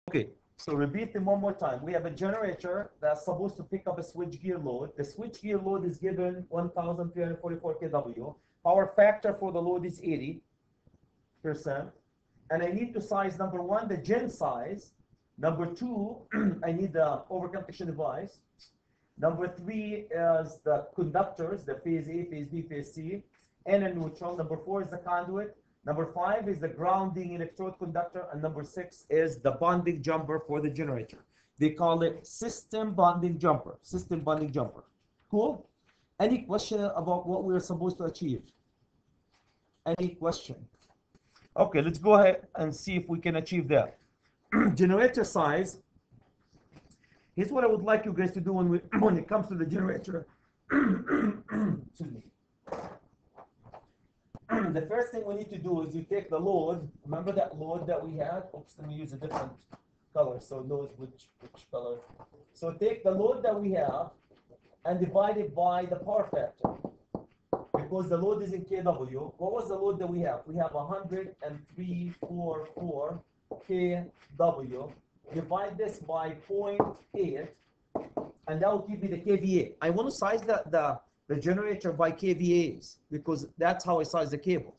Okay, so repeat them one more time. We have a generator that's supposed to pick up a switchgear load. The switchgear load is given 1,344 kW. Power factor for the load is 80%. And I need to size, number one, the gen size. Number two, I need the overconduction device. Number three is the conductors, the phase A, phase B, phase C, and a neutral. Number four is the conduit. Number five is the grounding electrode conductor. And number six is the bonding jumper for the generator. They call it system bonding jumper. System bonding jumper. Cool? Any question about what we're supposed to achieve? Any question? Okay, let's go ahead and see if we can achieve that. Generator size. Here's what I would like you guys to do when it comes to the generator. Excuse me. The first thing we need to do is you take the load. Remember that load that we had? Oops, let me use a different color so it knows which color. So take the load that we have and divide it by the power factor. Because the load is in kW. What was the load that we have? We have 103.44 kW. Divide this by 0.8, and that will give me the kVA. I want to size the generator by kVAs because that's how I size the cables.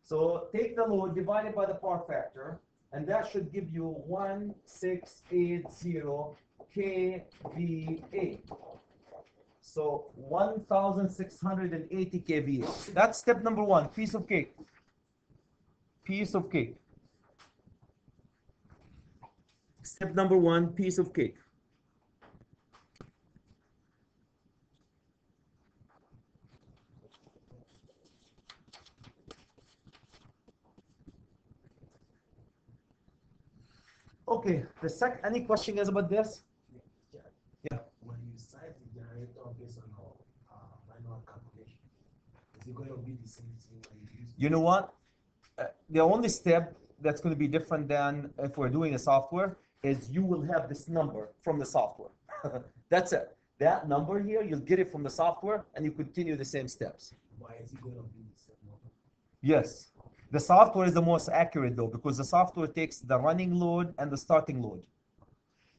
So take the load, divide it by the power factor, and that should give you 1680 kVA. So 1,680 kVA. That's step number one. Piece of cake. Piece of cake. Step number one, piece of cake. Okay, any question guys about this? Yeah. When you size the generator based on your manual calculation, is it going to be the same thing when you use? You know what? The only step that's going to be different than if we're doing a software is you will have this number from the software. That's it. That number here, you'll get it from the software and you continue the same steps. Why is it going to be the same number? Yes. The software is the most accurate though, because the software takes the running load and the starting load.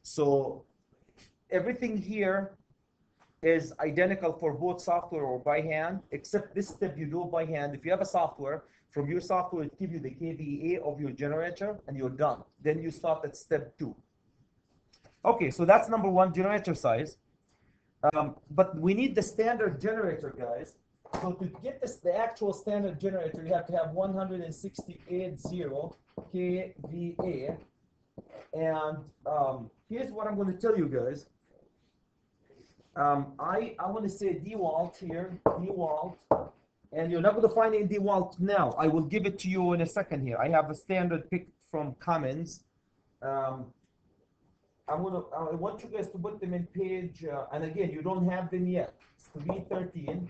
So everything here is identical for both software or by hand, except this step you do by hand. If you have a software, from your software it gives you the kVA of your generator and you're done. Then you start at step 2. Okay, so that's number one, generator size. But we need the standard generator, guys. So to get this, the actual standard generator, you have to have 168.0 kVA. And here's what I'm going to tell you guys. I want to say DeWalt here, DeWalt, and you're not going to find it in DeWalt now. I will give it to you in a second here. I have a standard picked from Cummins. I want you guys to put them in page, and again, you don't have them yet. It's 313.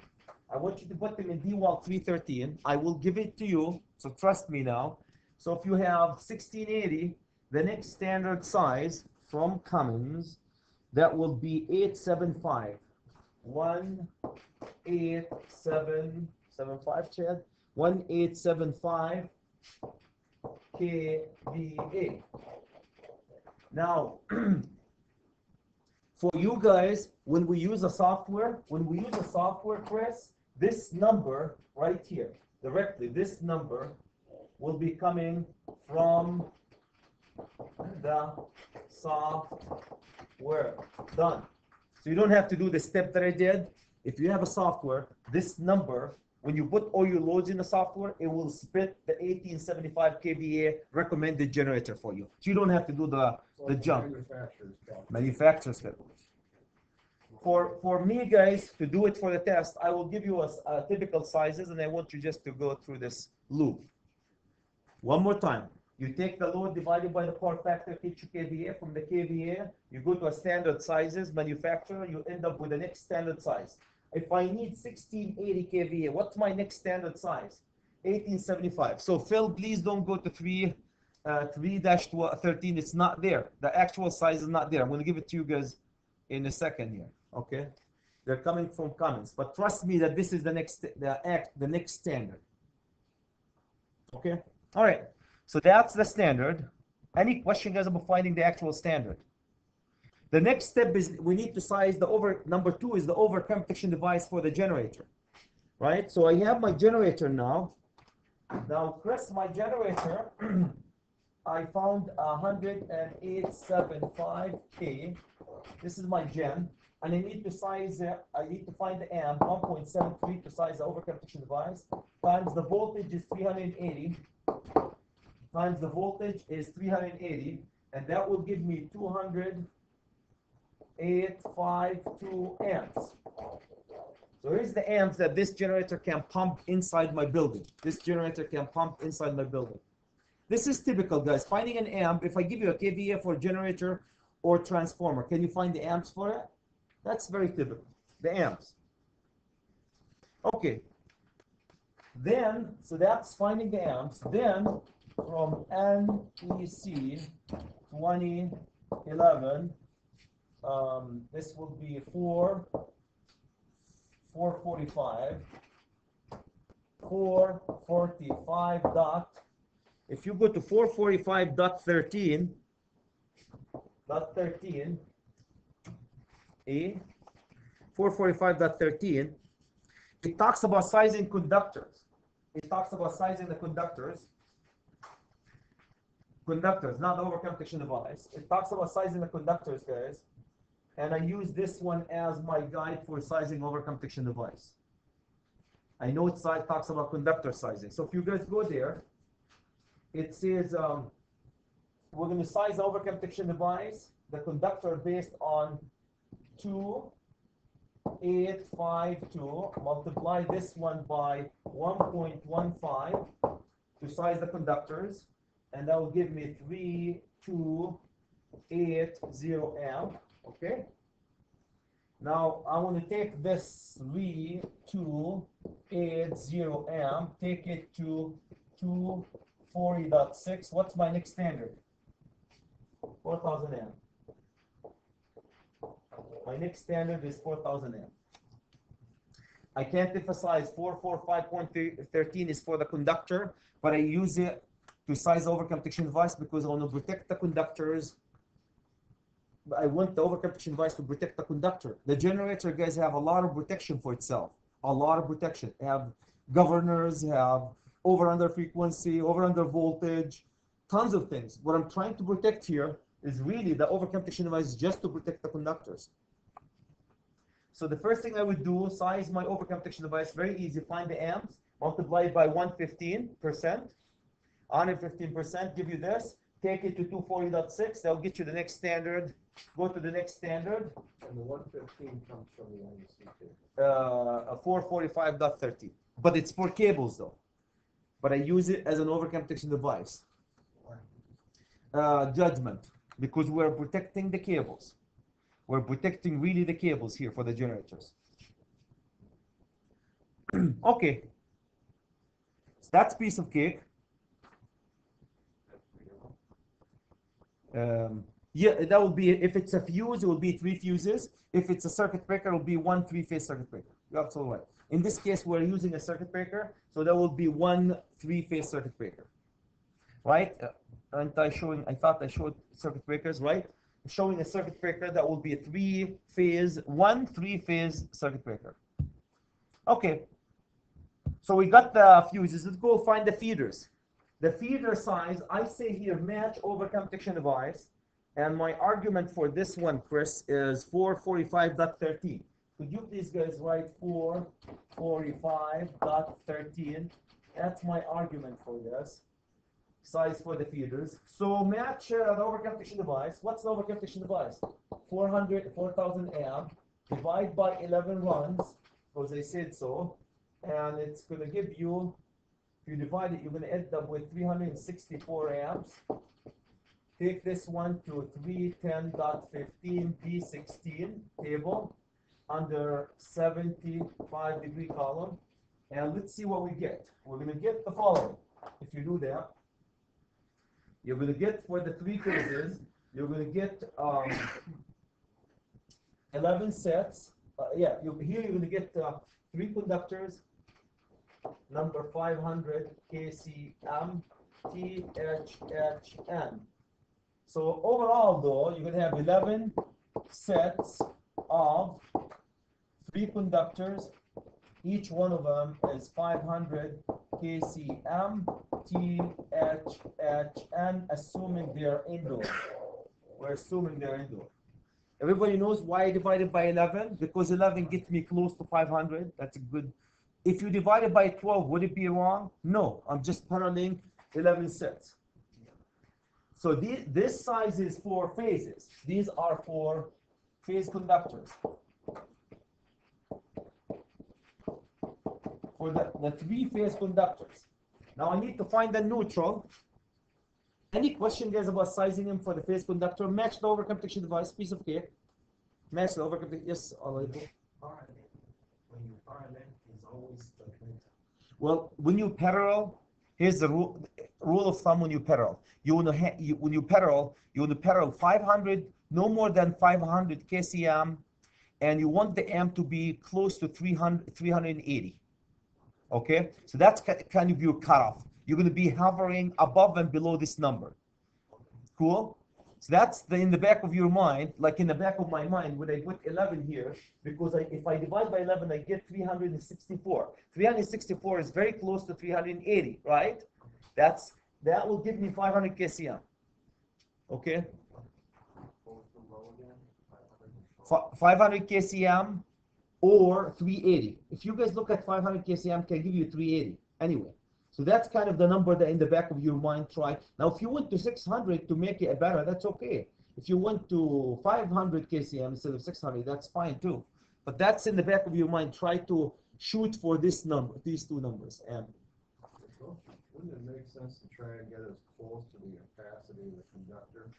I want you to put them in DeWalt 313. I will give it to you, so trust me now. So if you have 1680, the next standard size from Cummins, that will be 875. 1875, Chad? 1875 kVA. Now, for you guys, when we use a software, Chris, this number right here, directly, this number will be coming from the software. Done. So you don't have to do the step that I did. If you have a software, this number, when you put all your loads in the software, it will spit the 1875 kVA recommended generator for you. So you don't have to do the jump. Manufacturer's calculation. For me, guys, to do it for the test, I will give you a typical sizes, and I want you just to go through this loop. One more time. You take the load divided by the power factor, get your kVA. From the kVA, you go to a standard sizes, manufacturer, you end up with the next standard size. If I need 1680 kVA, what's my next standard size? 1875. So Phil, please don't go to 3-13. It's not there. The actual size is not there. I'm going to give it to you guys in a second here. Okay? They're coming from Cummins, but trust me that this is the next standard. Okay? All right. So that's the standard. Any question, guys, about finding the actual standard? The next step is we need to size the number 2 is the overcurrent protection device for the generator, right? So I have my generator now. Now, Chris, my generator, I found 108.75K. This is my gen, and I need to size it. I need to find the amp 1.73 to size the overcurrent protection device. Times the voltage is 380. Times the voltage is 380, and that will give me 208.52 amps. So here's the amps that this generator can pump inside my building. This generator can pump inside my building. This is typical, guys. Finding an amp, if I give you a kVA for generator or transformer, can you find the amps for it? That's very typical, the amps. Okay. Then, so that's finding the amps. Then, from NEC 2011, this will be 445 dot. If you go to 445.13, A, 445.13, it talks about sizing conductors. It talks about sizing the conductors, not the overcurrent protection device. It talks about sizing the conductors, guys. And I use this one as my guide for sizing overcurrent protection device. I know it talks about conductor sizing. So if you guys go there, it says we're going to size the overcurrent protection device, the conductor based on 2.852, multiply this one by 1.15 to size the conductors, and that will give me 3280 amp. Okay. Now I want to take this 3280 amp, take it to 240.6. What's my next standard? 4,000 amp. My next standard is 4,000 amp. I can't emphasize 445.13 is for the conductor, but I use it to size the overcurrent protection device because I want to protect the conductors. I want the overcurrent protection device to protect the conductor. The generator, guys, have a lot of protection for itself. A lot of protection. Have governors, have over-under frequency, over-under voltage, tons of things. What I'm trying to protect here is really the overcurrent protection device just to protect the conductors. So the first thing I would do, size my overcurrent protection device, very easy. Find the amps, multiply it by 115%. 115% give you this. Take it to 240.6. That'll get you the next standard. Go to the next standard. And the 115 comes from the NEC. 445.13. But it's for cables though. But I use it as an overcurrent protection device. Judgment. Because we're protecting the cables. We're protecting really the cables here for the generators. Okay. So that's piece of cake. Yeah, that will be, if it's a fuse, it will be 3 fuses. If it's a circuit breaker, it will be 1 3-phase circuit breaker. You're absolutely right. In this case, we're using a circuit breaker, so that will be 1 3-phase circuit breaker. Right? Aren't I showing, I thought I showed circuit breakers, right? Showing a circuit breaker that will be a 3-phase, 1 3-phase circuit breaker. Okay. So we got the fuses. Let's go find the feeders. The feeder size, I say here, match overcurrent protection device. And my argument for this one, Chris, is 445.13. Could you please, guys, write 445.13? That's my argument for this. Size for the feeders. So match the overcurrent protection device. What's the overcurrent protection device? 4,000 amp. Divide by 11 runs, because I said so. And it's going to give you, if you divide it, you're going to end up with 364 amps. Take this one to 310.15 P16 table under 75-degree column. And let's see what we get. We're going to get the following. If you do that, you're going to get for the 3 phases, you're going to get 11 sets. Here you're going to get 3 conductors, number 500 KCM THHN. So overall though, you're gonna have 11 sets of 3 conductors. Each one of them is 500 kcm THHN, assuming they're indoor. We're assuming they're indoor. Everybody knows why I divided by 11? Because 11 gets me close to 500. That's a good. If you divide it by 12, would it be wrong? No, I'm just paralleling 11 sets. So this size is for phases. These are for phase conductors. For the 3-phase conductors. Now I need to find the neutral. Any question, guys, about sizing them for the phase conductor? Match the overcomputation device, piece of cake. Match the overcomputation. Yes, all right. When you parallel, it's always judgmental. Well, when you parallel, here's the rule of thumb. When you parallel, you want to parallel 500, no more than 500 kcm, and you want the amp to be close to 380. Okay, so that's kind of your cutoff. You're going to be hovering above and below this number. Cool. So that's in the back of your mind, like in the back of my mind, when I put 11 here, because if I divide by 11, I get 364. 364 is very close to 380, right? That will give me 500 kcm. Okay. 500 kcm or 380. If you guys look at 500 kcm, can give you 380 anyway. So that's kind of the number that in the back of your mind try. Now, if you went to 600 to make it better, that's okay. If you went to 500 kcm instead of 600, that's fine too. But that's in the back of your mind. Try to shoot for this number, these two numbers. And wouldn't it make sense to try and get as close to the opacity of the conductor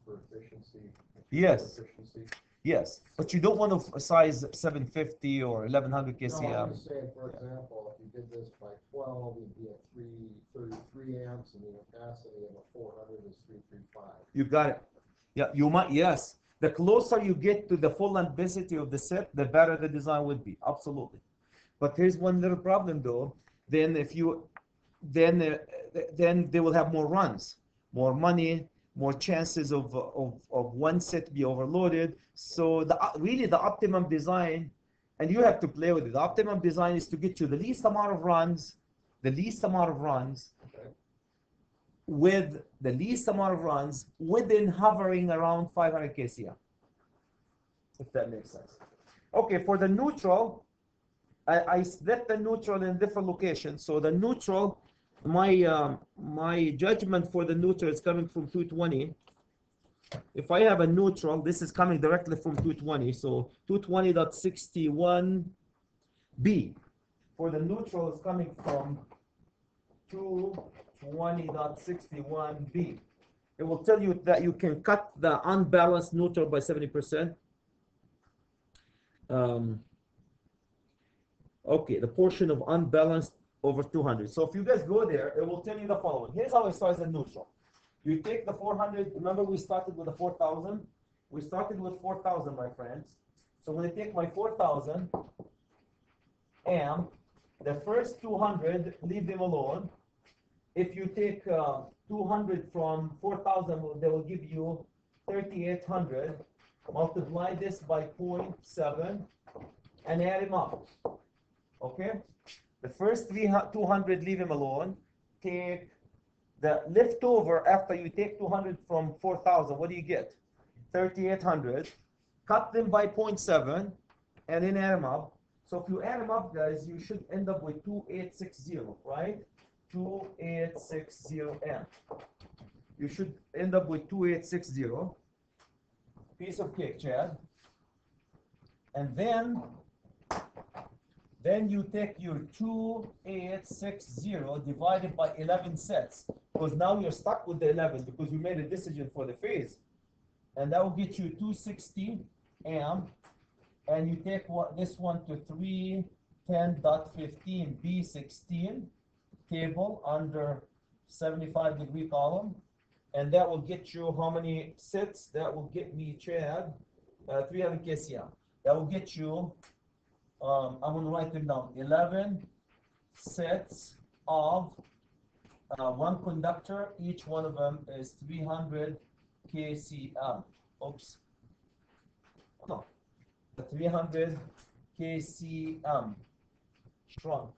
for efficiency? yes. Efficiency? Yes, but you don't want to size 750 or 1100 kcm. No, I'm just saying, for example, if you did this by 12, you'd be at 333 amps, and the opacity of a 400 is 335. You got it. Yeah, you might. Yes, the closer you get to the full ampacity of the set, the better the design would be. Absolutely. But here's one little problem though. Then if you, then they will have more runs, more money, more chances of one set be overloaded. So really the optimum design, and you have to play with it. The optimum design is to get you the least amount of runs, okay, with the least amount of runs within hovering around 500 kcm. If that makes sense. Okay, for the neutral, I split the neutral in different locations. So the neutral, my judgment for the neutral is coming from 220. If I have a neutral, this is coming directly from 220. So 220.61B. For the neutral is coming from 220.61B. It will tell you that you can cut the unbalanced neutral by 70%. Okay, the portion of unbalanced over 200. So if you guys go there, it will tell you the following. Here's how it starts at neutral. You take the 400. Remember, we started with the 4,000. We started with 4,000, my friends. So when I take my 4,000 amp, the first 200, leave them alone. If you take 200 from 4,000, they will give you 3,800. Multiply this by 0.7 and add them up. Okay? The first 200, leave them alone. Take the leftover after you take 200 from 4,000. What do you get? 3,800. Cut them by 0.7 and then add them up. So if you add them up, guys, you should end up with 2,860, right? 2,860 amp. You should end up with 2,860. Piece of cake, Chad. And then you take your 2,860 divided by 11 sets, because now you're stuck with the 11 because you made a decision for the phase, and that will get you 260 amp. And you take this one to 310.15 B16 table under 75-degree column, and that will get you how many sets? That will get me, Chad, 300 kcm. That will get you, I'm going to write them down, 11 sets of one conductor, each one of them is 300 kcm. Oops. No, 300 kcm. Shrunk.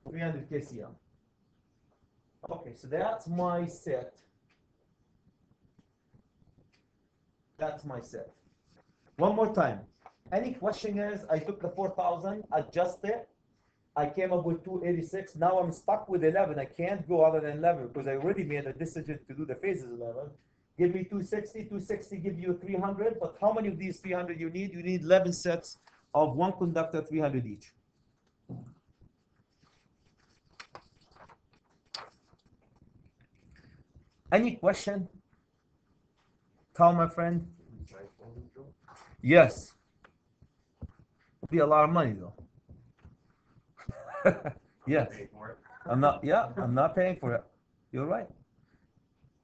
300 kcm. Okay, so that's my set. That's my set. One more time. Any question is, I took the 4,000, adjusted it, I came up with 286. Now I'm stuck with 11. I can't go other than 11 because I already made a decision to do the phases 11. Give me 260. 260 give you 300. But how many of these 300 you need? You need 11 sets of one conductor, 300 each. Any question? Carl, my friend? Yes. It'll be a lot of money though. Yes. I'm not paying for it. You're right.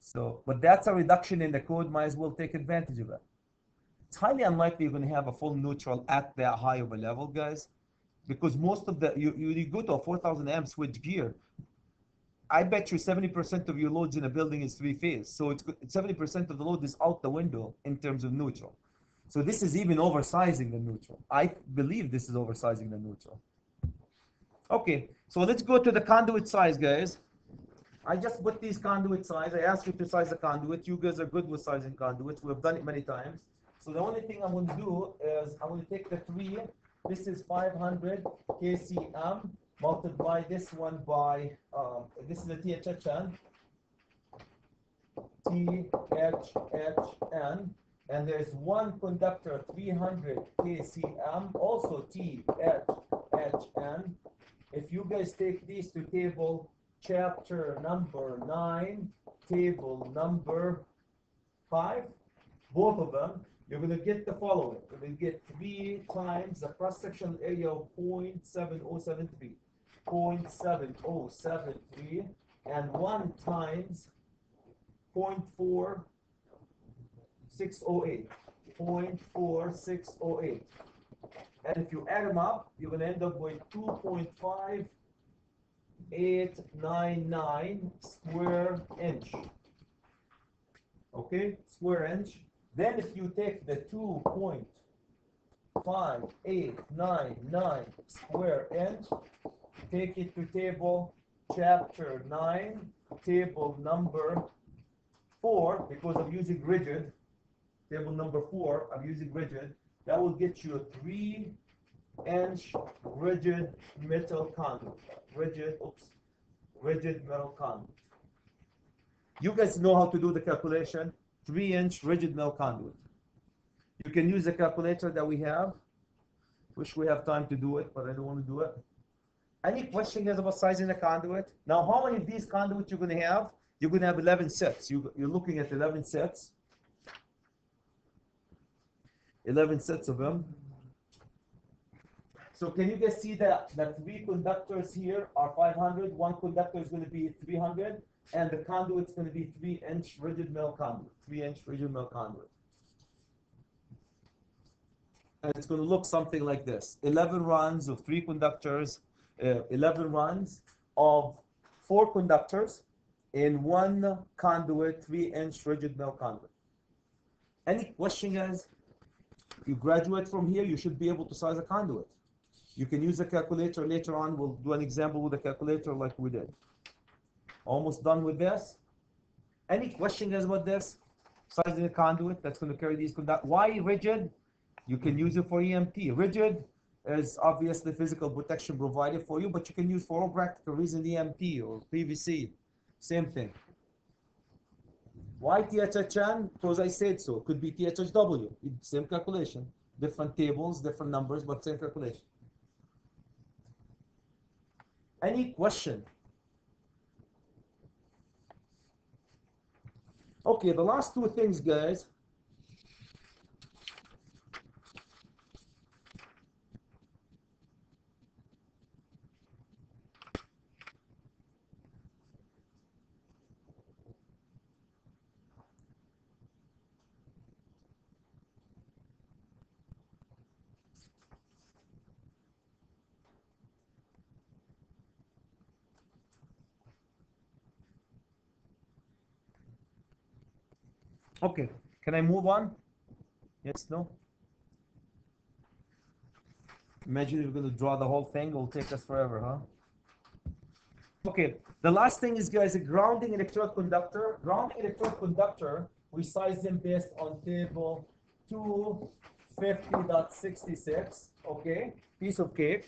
So, but that's a reduction in the code, might as well take advantage of it. It's highly unlikely you're going to have a full neutral at that high of a level, guys, because most of the, you go to a 4,000 amp switch gear, I bet you 70% of your loads in a building is three phase. So it's 70% of the load is out the window in terms of neutral. So this is even oversizing the neutral. I believe this is oversizing the neutral. Okay, so let's go to the conduit size, guys. I just put these conduit size. I asked you to size the conduit. You guys are good with sizing conduits. We've done it many times. So the only thing I'm going to do is I'm going to take the 3. This is 500 kcm. Multiply this one by, this is a THHN. THHN. And there's one conductor, 300 kcm. Also THHN. If you guys take these to table chapter number 9, table number 5, both of them, you're going to get the following. You're going to get 3 times the cross-sectional area of 0.7073. 0.7073 and 1 times 0.4608. 0.4608. And if you add them up, you're going to end up with 2.5899 square inch. Okay, square inch. Then if you take the 2.5899 square inch, take it to table chapter 9, table number 4, because I'm using rigid, table number 4, I'm using rigid, that will get you a 3-inch rigid metal conduit. Rigid metal conduit. You guys know how to do the calculation. 3-inch rigid metal conduit. You can use the calculator that we have. Wish we have time to do it, but I don't want to do it. Any question guys about sizing the conduit? Now, how many of these conduits you're going to have? You're going to have 11 sets. You're looking at 11 sets. 11 sets of them. So can you guys see that the 3 conductors here are 500, 1 conductor is going to be 300, and the conduit is going to be 3-inch rigid metal conduit. 3-inch rigid metal conduit. And it's going to look something like this. 11 runs of 3 conductors, 11 runs of 4 conductors in 1 conduit, 3-inch rigid metal conduit. Any question, guys? You graduate from here, you should be able to size a conduit. You can use a calculator later on. We'll do an example with a calculator like we did. Almost done with this. Any question, guys, about this? Sizing a conduit that's going to carry these conductors. Why rigid? You can use it for EMP. Rigid is obviously physical protection provided for you, but you can use for all practical reasons EMP or PVC. Same thing. Why THHN? Because I said so. It could be THHW. Same calculation. Different tables, different numbers, but same calculation. Any question? Okay, the last 2 things, guys. Okay, can I move on? Yes, no? Imagine we're going to draw the whole thing, it will take us forever, huh? Okay, the last thing is, guys, a grounding electrode conductor. Grounding electrode conductor, we size them based on table 250.66, okay? Piece of cake.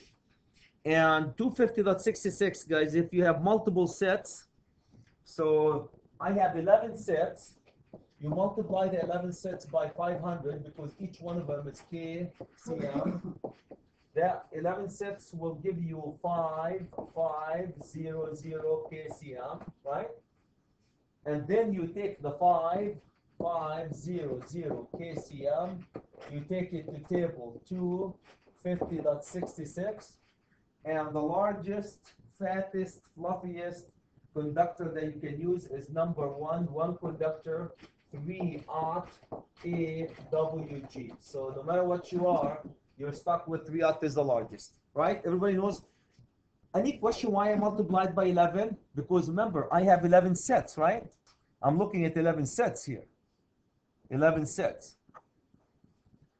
And 250.66, guys, if you have multiple sets, so I have 11 sets, you multiply the 11 sets by 500 because each one of them is kcm. That 11 sets will give you 5500 kcm, right? And then you take the 5500 kcm, you take it to table 250.66, and the largest, fattest, fluffiest conductor that you can use is number one conductor, 3/0 AWG. So no matter what you are, you're stuck with 3/0 is the largest, right? Everybody knows. Any question why I multiplied by 11? Because remember, I have 11 sets, right? I'm looking at 11 sets here. 11 sets.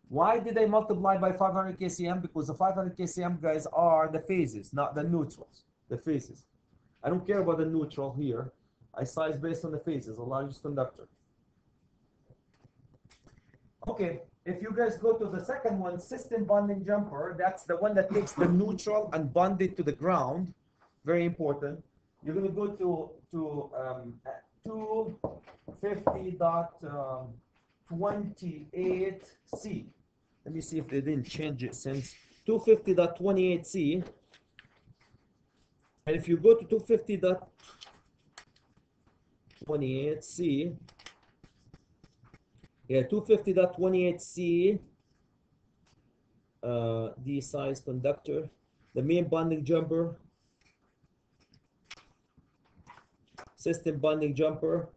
Why did I multiply by 500 kcm? Because the 500 kcm, guys, are the phases, not the neutrals. The phases. I don't care about the neutral here. I size based on the phases, the largest conductor. Okay, if you guys go to the second one, system bonding jumper, that's the one that takes the neutral and bond it to the ground. Very important. You're going to go to 250.28C. Let me see if they didn't change it since 250.28C. And if you go to 250.28C, yeah, 250.28C, the size conductor, the main bonding jumper, system bonding jumper,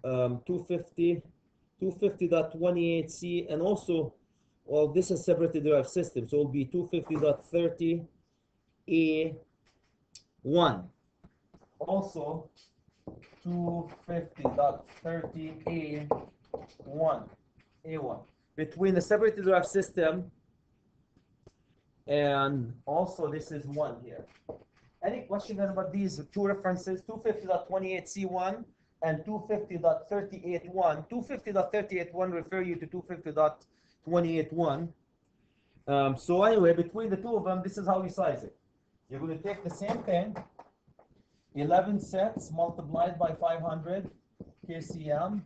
250.28C, and also, well, this is separately derived system, so it will be 250.30A1. Also, 250.30A1. A1. Between the separately derived system and also this is 1 here. Any question about these two references, 250.28C1 and 250.38.1. 250.38.1 refer you to 250.28.1. So anyway, between the two of them, this is how we size it. You're going to take the same thing, 11 sets multiplied by 500 kcm.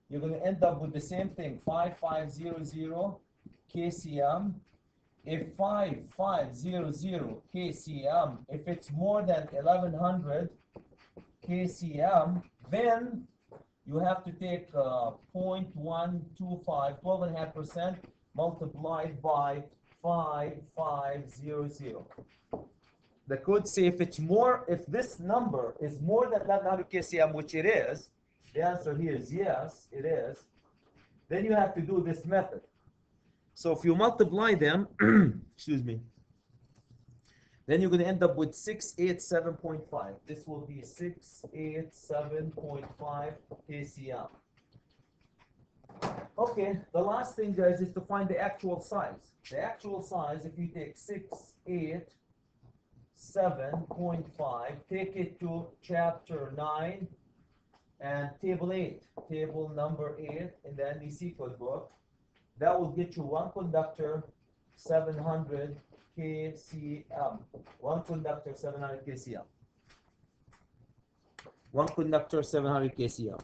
You're going to end up with the same thing, 5500 kcm. If 5500 kcm, if it's more than 1100 kcm, then you have to take 0.125, 12.5% multiplied by 5500. The code say if it's more, if this number is more than 1100 kcm, which it is, the answer here is yes, it is, then you have to do this method. So if you multiply them, excuse me, then you're going to end up with 687.5. This will be 687.5 kcm. Okay, the last thing, guys, is to find the actual size. The actual size, if you take 687.5, take it to chapter 9 and table 8, table number 8 in the NDC code book. That will get you one conductor, 700 kcm. One conductor, 700 kcm. One conductor, 700 kcm.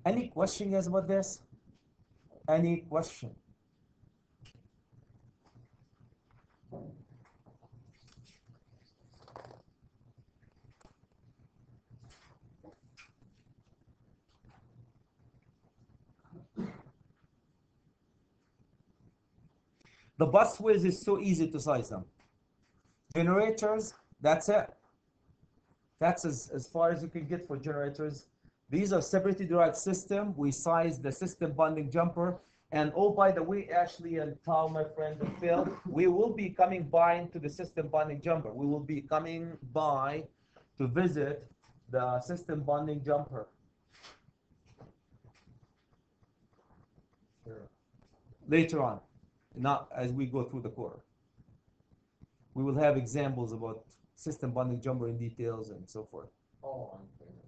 Any question, guys, about this? Any question? The busways is so easy to size them. Generators, that's it. That's as far as you can get for generators. These are separately derived system. We size the system bonding jumper And oh, by the way, Ashley and Tal, my friend and Phil, we will be coming by into the system bonding jumper. We will be coming by to visit the system bonding jumper. Sure. Later on, not as we go through the quarter. We will have examples about system bonding jumper in details and so forth. Oh, I'm thinking.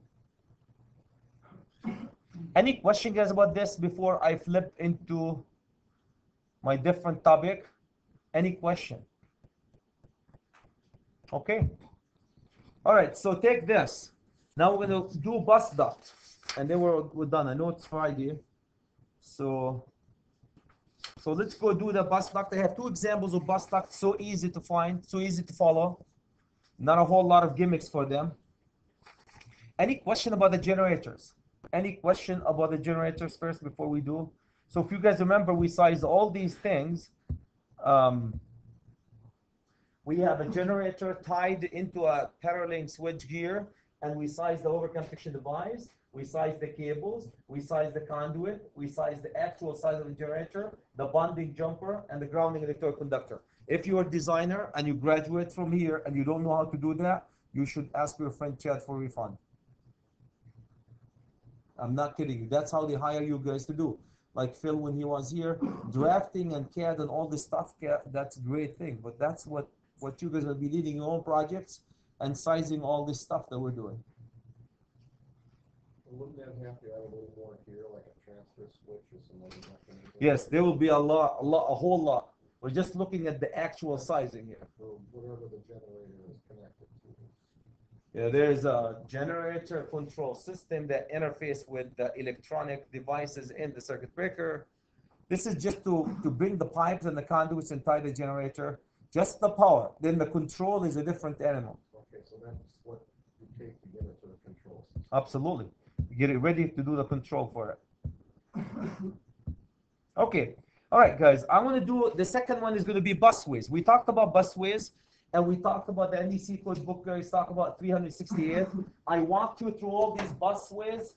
Any question, guys, about this before I flip into my different topic? Any question? Okay. All right, so take this. Now we're going to do bus duct. And then we're done. I know it's Friday. So let's go do the bus duct. I have two examples of bus duct. So easy to find, so easy to follow. Not a whole lot of gimmicks for them. Any question about the generators? Any question about the generators first before we do? So if you guys remember, we sized all these things. We have a generator tied into a paralleling switch gear, and we size the overconduction device, we size the cables, we size the conduit, we size the actual size of the generator, the bonding jumper, and the grounding electrode conductor. If you're a designer and you graduate from here and you don't know how to do that, you should ask your friend Chad for a refund. I'm not kidding you. That's how they hire you guys to do. Like Phil, when he was here, drafting and CAD and all this stuff, that's a great thing. But that's what you guys will be leading your own projects and sizing all this stuff that we're doing. Wouldn't that have to add a little more here, like a transfer switch or some other mechanism? Yes, there will be a whole lot. We're just looking at the actual sizing here. So whatever the generator is connected to. Yeah, there's a generator control system that interface with the electronic devices in the circuit breaker. This is just to bring the pipes and the conduits and tie the generator. Just the power. Then the control is a different animal. Okay, so that's what you take to get it to the control system. Absolutely. You get it ready to do the control for it. Okay. All right, guys. I want to do the second one is going to be busways. We talked about busways. And we talked about the NDC code book, guys, talk about 368. I walked you through all these busways,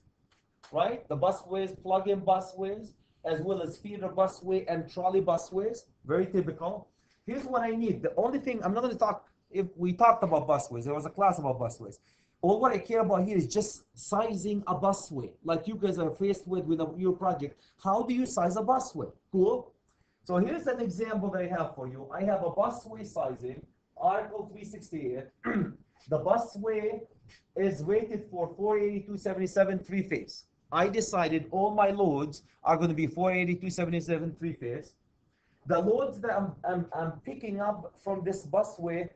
right? The busways, plug-in busways, as well as feeder busway and trolley busways. Very typical. Here's what I need. The only thing, I'm not going to talk, if we talked about busways, there was a class about busways. All what I care about here is just sizing a busway. Like you guys are faced with your project. How do you size a busway? Cool. So here's an example that I have for you. I have a busway sizing. Article 368, the busway is rated for 482/77 three-phase. I decided all my loads are going to be 482/77 three-phase. The loads that I'm picking up from this busway,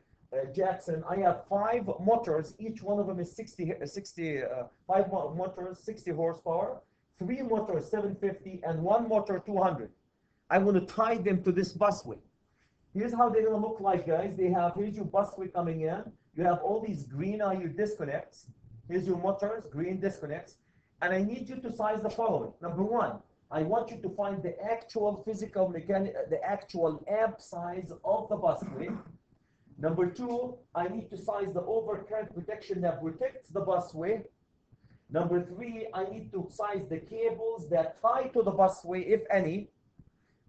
Jackson, I have 5 motors. Each one of them is 5 motors, 60 horsepower, 3 motors, 750, and 1 motor, 200. I'm going to tie them to this busway. Here's how they're going to look like, guys. Here's your busway coming in. You have all these green are your disconnects. Here's your motors, green disconnects. And I need you to size the following. Number 1, I want you to find the actual physical the actual amp size of the busway. Number 2, I need to size the overcurrent protection that protects the busway. Number 3, I need to size the cables that tie to the busway, if any.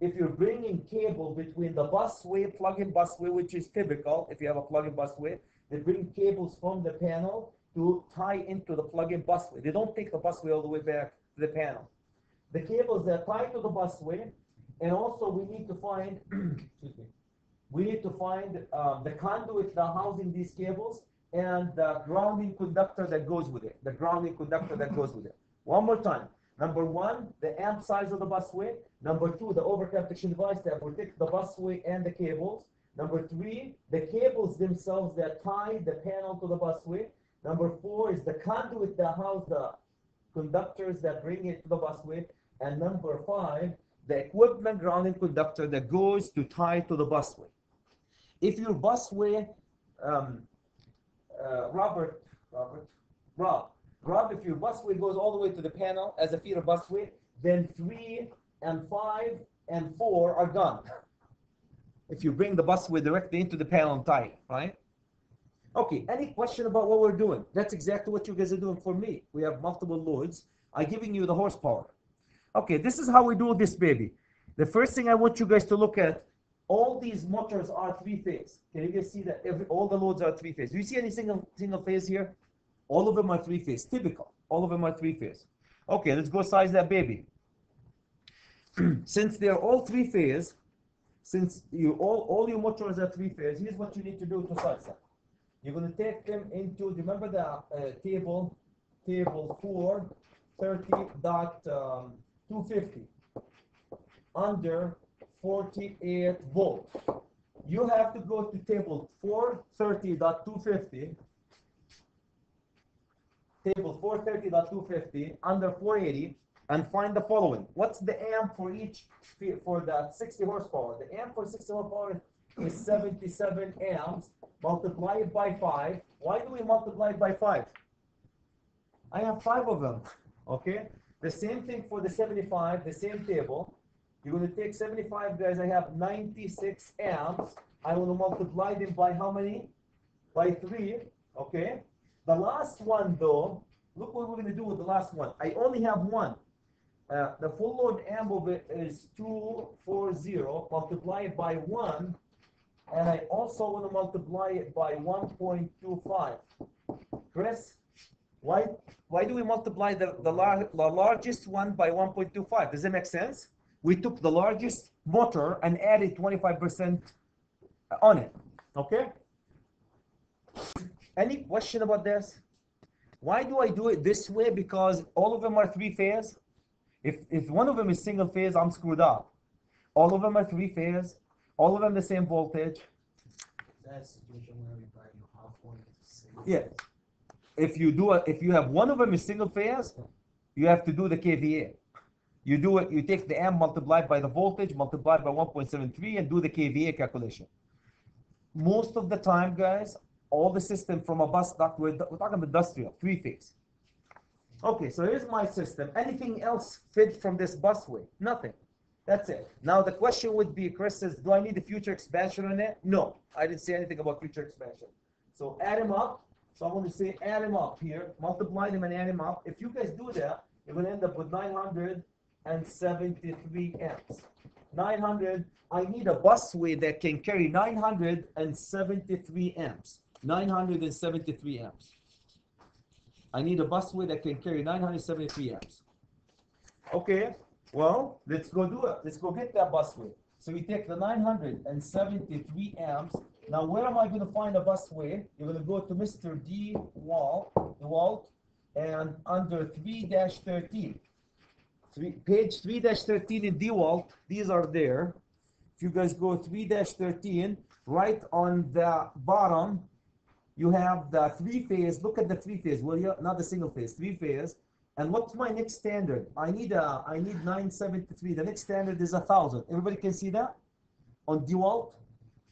If you're bringing cable between the busway, plug-in busway, which is typical, if you have a plug-in busway, they bring cables from the panel to tie into the plug-in busway. They don't take the busway all the way back to the panel. The cables that tie to the busway, and also we need to find, the conduit that housing these cables and the grounding conductor that goes with it. One more time. Number 1, the amp size of the busway. Number 2, the overconduction device that protects the busway and the cables. Number 3, the cables themselves that tie the panel to the busway. Number 4 is the conduit that houses the conductors that bring it to the busway. And number 5, the equipment grounding conductor that goes to tie to the busway. If your busway, Rob, if your busway goes all the way to the panel as a feeder busway, then 3 and 5 and 4 are gone. If you bring the busway directly into the panel and tie it, right? Okay, any question about what we're doing? That's exactly what you guys are doing for me. We have multiple loads. I'm giving you the horsepower. Okay, this is how we do this baby. The first thing I want you guys to look at, all these motors are three-phase. Can you guys see that all the loads are three-phase? Do you see any single phase here? All of them are three-phase, typical. All of them are three-phase. Okay, let's go size that baby. Since they're all three-phase, since all your motors are three-phase, here's what you need to do to size them. You're going to take them into, remember the table 430.250 under 48 volt. You have to go to table 430.250, table 430.250 under 480, and find the following. What's the amp for each, for that 60 horsepower? The amp for 60 horsepower is 77 amps. Multiply it by 5. Why do we multiply it by 5? I have 5 of them. Okay? The same thing for the 75, the same table. You're going to take 75, guys. I have 96 amps. I want to multiply them by how many? By 3. Okay? The last one, though, look what we're going to do with the last one. I only have one. The full load amp of it is 240. Multiply it by 1. And I also want to multiply it by 1.25. Chris, why do we multiply the largest one by 1.25? Does it make sense? We took the largest motor and added 25% on it. Okay? Any question about this? Why do I do it this way? Because all of them are three-phase. If one of them is single phase, I'm screwed up. All of them are three-phase. All of them the same voltage. That situation where we buy you half one to six. Yeah. If you have one of them is single phase, you have to do the kVA. You do it. You take the amp multiplied by the voltage, multiplied by 1.73, and do the kVA calculation. Most of the time, guys, all the system from a bus duct, we're talking about industrial, three-phase. Okay, so here's my system. Anything else fit from this busway? Nothing. That's it. Now the question would be, Chris says, do I need a future expansion on it? No, I didn't say anything about future expansion. So add them up. So I'm going to say add them up here, multiply them and add them up. If you guys do that, you're going to end up with 973 amps. 900, I need a busway that can carry 973 amps. 973 amps. I need a busway that can carry 973 amps. Okay, well, let's go do it. Let's go get that busway. So we take the 973 amps. Now, where am I going to find a busway? You're going to go to Mr. DeWalt, and under 3-13. Page 3-13 in DeWalt, these are there. If you guys go 3-13, right on the bottom, you have the three-phase. Look at the three-phase, will you? Not the single-phase, three-phase. And what's my next standard? I need 973. The next standard is 1,000. Everybody can see that on DeWalt.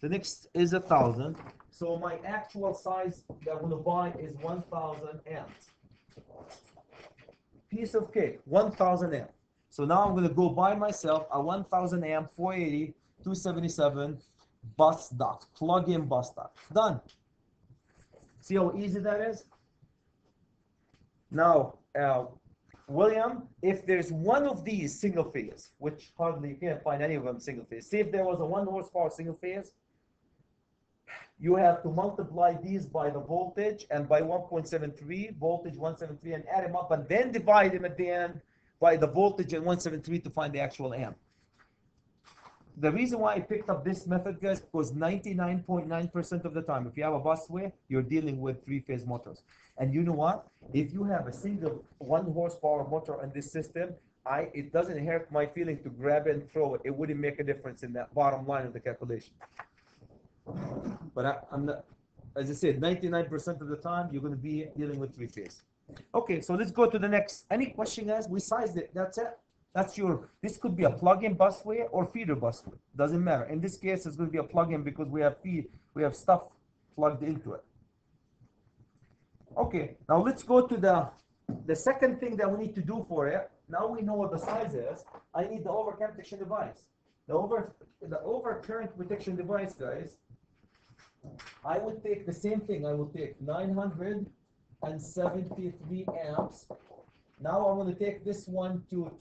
The next is 1,000. So my actual size that I'm going to buy is 1,000 amps. Piece of cake, 1,000 amp. So now I'm going to go buy myself a 1,000 amp 480 277 bus duct, plug-in bus duct. Done. See how easy that is? Now, William, if there's one of these single phase, which hardly you can't find any of them single phase. See if there was a 1 horsepower single phase, you have to multiply these by the voltage and by 1.73, voltage 173, and add them up, and then divide them at the end by the voltage and 173 to find the actual amp. The reason why I picked up this method, guys, because 99.9% of the time, if you have a busway, you're dealing with three-phase motors. And you know what? If you have a single 1 horsepower motor on this system, it doesn't hurt my feeling to grab it and throw it. It wouldn't make a difference in that bottom line of the calculation. But I'm not, as I said, 99% of the time, you're going to be dealing with three-phase. Okay, so let's go to the next. Any question, guys? We sized it. That's it. That's this could be a plug-in busway or feeder busway. Doesn't matter. In this case, it's going to be a plug-in because we have stuff plugged into it. Okay, now let's go to the second thing that we need to do for it. Now we know what the size is. I need the overcurrent protection device. The overcurrent protection device, guys, I would take the same thing. I will take 973 amps. Now I'm going to take this one to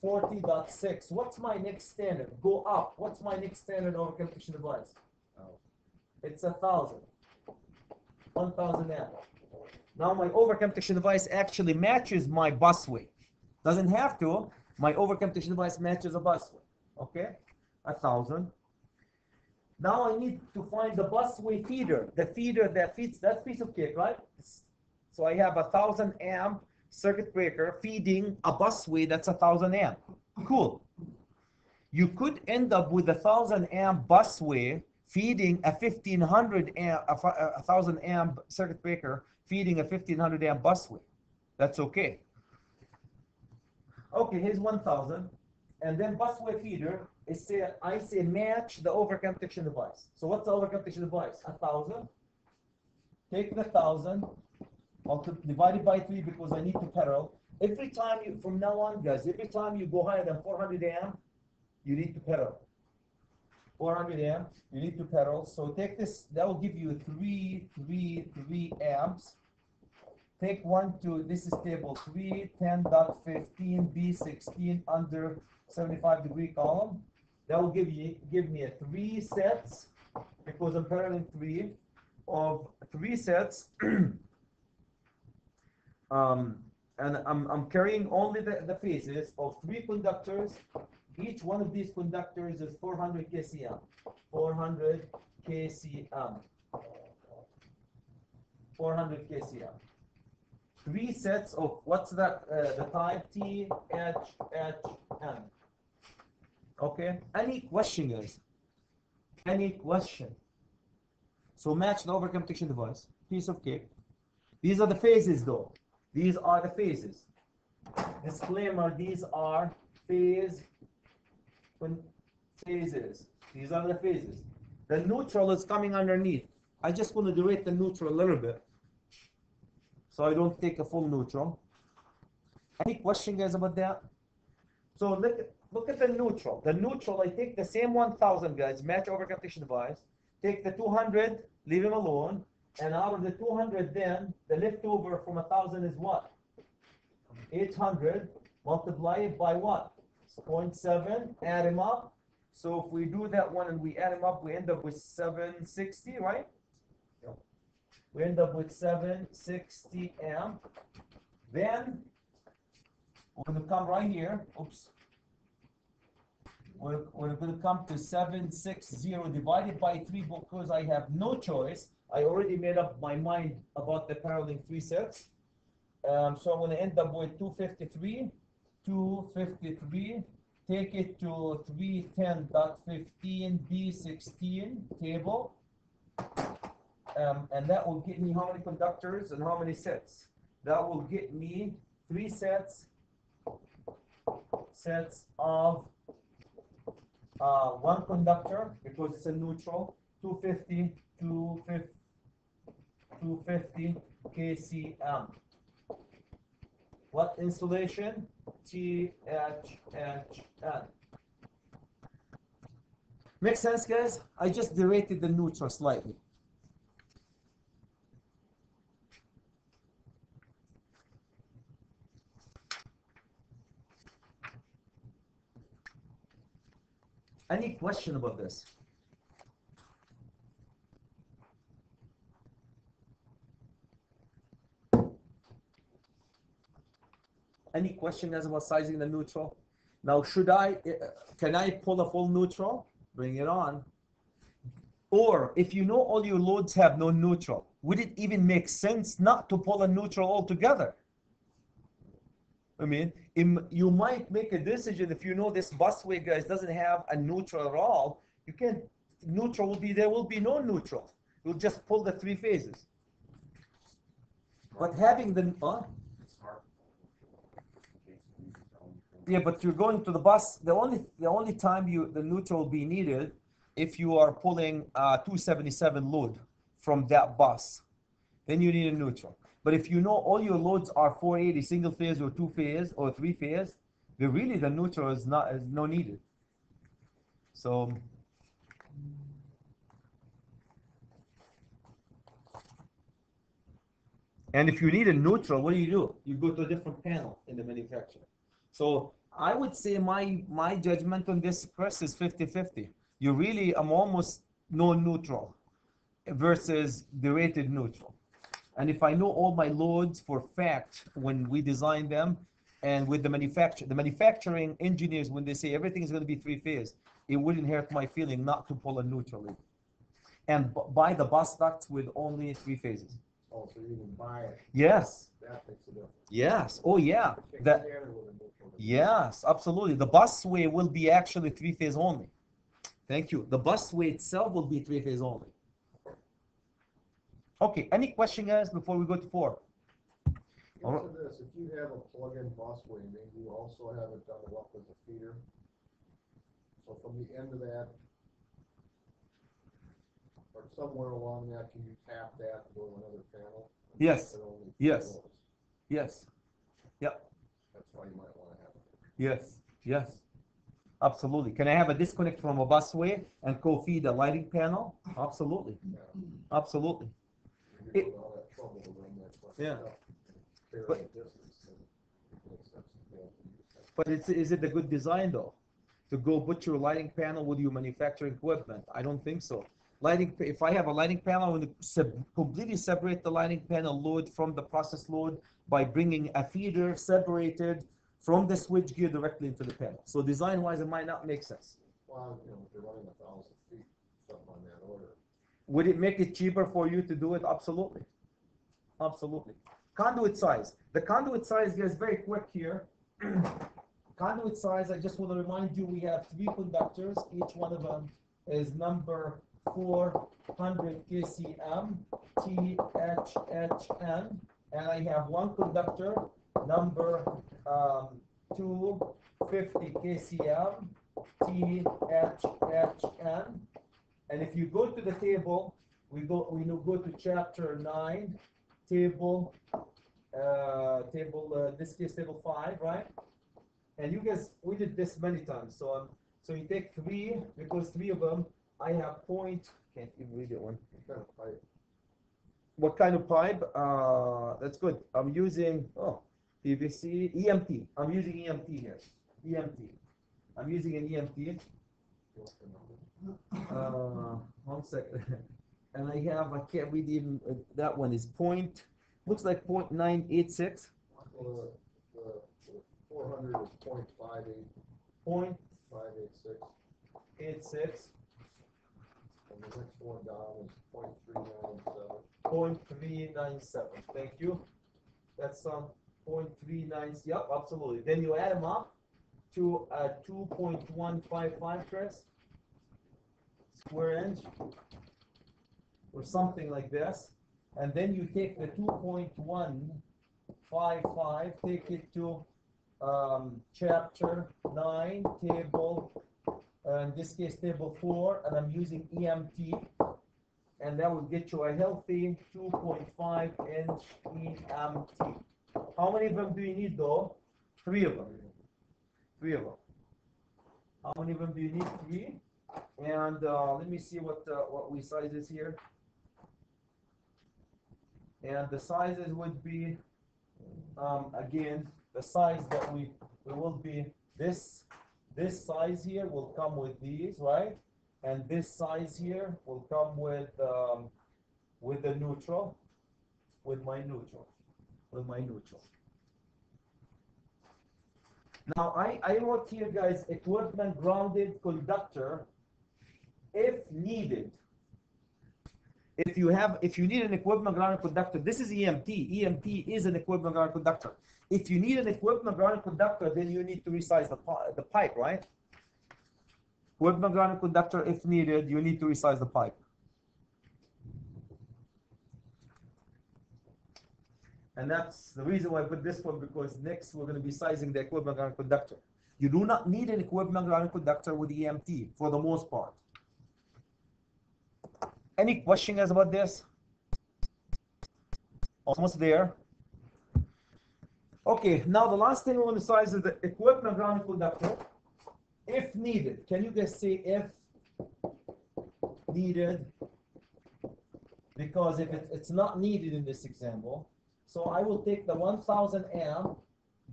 40.6. What's my next standard? Go up. What's my next standard overcompression device? It's 1,000. 1,000 amp. Now my overcompression device actually matches my busway. Doesn't have to. My overcompression device matches a busway. Okay? 1,000. Now I need to find the busway feeder. The feeder that feeds that piece of cake, right? So I have 1,000 amp circuit breaker feeding a busway that's 1,000 amp. Cool. You could end up with 1,000 amp busway feeding a 1,500 amp, a 1,000 amp circuit breaker feeding a 1,500 amp busway. That's okay. Okay, here's 1,000, and then busway feeder is I say match the overcompression device. So what's the overcompression device? 1,000. Take the 1,000. Divide it by 3 because I need to parallel. Every time you, from now on, guys, every time you go higher than 400 amp, you need to parallel. 400 amp, you need to parallel. So take this, that will give you 3 amps. Take one to, this is table 3, 10.15, B16 under 75-degree column. That will give me a 3 sets, because I'm paralleling 3 of 3 sets. And I'm carrying only the phases of 3 conductors. Each one of these conductors is 400 kcm. 400 kcm. 400 kcm. 3 sets of, what's that, the type T, H, H, M. Okay, any question, guys? Any question? So match the overcompression device, piece of cake. These are the phases though. These are the phases. Disclaimer, these are phases. These are the phases. The neutral is coming underneath. I just want to derate the neutral a little bit, so I don't take a full neutral. Any question, guys, about that? So look at the neutral. The neutral, I take the same 1,000, guys, match overcompression device. Take the 200, leave them alone. And out of the 200, then the leftover from 1,000 is what? 800. Multiply it by what? 0.7. Add them up. So if we do that one and we add them up, we end up with 760, right? Yep. We end up with 760 amp. Then we're going to come right here. Oops. We're going to come to 760 divided by 3 because I have no choice. I already made up my mind about the paralleling 3 sets. So I'm going to end up with 253. 253. Take it to 310.15 B16 table. And that will get me how many conductors and how many sets? That will get me 3 sets of 1 conductor, because it's a neutral. 250 kcm. What insulation? THHN. Makes sense, guys? I just derated the neutral slightly. Any question about this? Any question, guys, about sizing the neutral? Now, can I pull a full neutral? Bring it on. Or if you know all your loads have no neutral, would it even make sense not to pull a neutral altogether? I mean, you might make a decision if you know this busway, guys, doesn't have a neutral at all. You can't, neutral will be, there will be no neutral. You'll just pull the 3 phases. But having the, yeah, but you're going to the bus. The only time the neutral will be needed if you are pulling 277 load from that bus, then you need a neutral. But if you know all your loads are 480 single phase or 2 phase or 3 phase, then really the neutral is no needed. So and if you need a neutral, what do? You go to a different panel in the manufacturer. So I would say my judgment on this, Chris, is 50-50. You really, I'm almost no neutral versus the rated neutral. And if I know all my loads for fact when we design them, and with the manufacturing engineers, when they say everything is going to be three-phase, it wouldn't hurt my feeling not to pull a neutral in. And buy the bus ducts with only three phases. Oh, so you can buy it, Yes. that makes a difference. Yes. Oh yeah. Can't That. stand it with a neutral. Yes, absolutely. The busway will be actually three-phase only. Thank you. The busway itself will be three-phase only. Okay, any question, guys, before we go to 4? Answer this, if you have a plug-in busway, maybe you also have it doubled up as a feeder. So from the end of that, or somewhere along that, can you tap that to go to another panel? Yes. It only Yes. flows. Yes. Yep. That's why you might wanna have it. Yes. Yes. Absolutely. Can I have a disconnect from a busway and co-feed a lighting panel? Absolutely. Yeah. Absolutely. You're doing all that trouble to run that question Yeah. up. Fair But- the distance, then it makes sense to be able to use that. But is it a good design though? To go put your lighting panel with your manufacturing equipment? I don't think so. If I have a lighting panel, I'm going to completely separate the lighting panel load from the process load by bringing a feeder separated from the switch gear directly into the panel. So design-wise, it might not make sense. Well, you know, if you're running 1,000 feet, something on that order. Would it make it cheaper for you to do it? Absolutely. Absolutely. Conduit size. The conduit size is very quick here. Conduit size, I just want to remind you, we have 3 conductors. Each one of them is number 400 kcm THHN. And I have one conductor, number 250 kcm THHN. And if you go to the table, we go to chapter 9, table, this case table 5, right? And you guys, we did this many times. So you take 3, because 3 of them, I have point, can't even read it one. What kind of pipe? That's good. I'm using, PVC, EMT. I'm using EMT here. EMT. I'm using an EMT. 1 second. And I can't read even, that one is looks like 0.986. Well, the 400 is 0.58, Point 586, 86. and the next one down is 0.397. 0.397. Thank you. That's 0.39. Yep, absolutely. Then you add them up to 2.155, Chris, square inch, or something like this. And then you take the 2.155, take it to chapter 9, table, in this case table 4, and I'm using EMT, and that would get you a healthy 2.5 inch EMT. How many of them do you need though? 3 of them. 3 of them. How many of them do you need? 3. And let me see what we sizes here. And the sizes would be, again, the size that we will be, this size here will come with these, right? And this size here will come with the neutral, with my neutral. Now I wrote here, guys, equipment grounded conductor if needed. If you need an equipment grounded conductor, this is EMT. EMT is an equipment grounded conductor. If you need an equipment grounded conductor, then you need to resize the pipe, right? Equipment grounded conductor, if needed, you need to resize the pipe. And that's the reason why I put this one, because next we're going to be sizing the equipment grounded conductor. You do not need an equipment grounded conductor with EMT for the most part. Any questions about this? Almost there. Okay, now the last thing we're going to size is the equipment grounded conductor. If needed, can you guys say if needed? Because if it's not needed in this example, so I will take the 1000 amp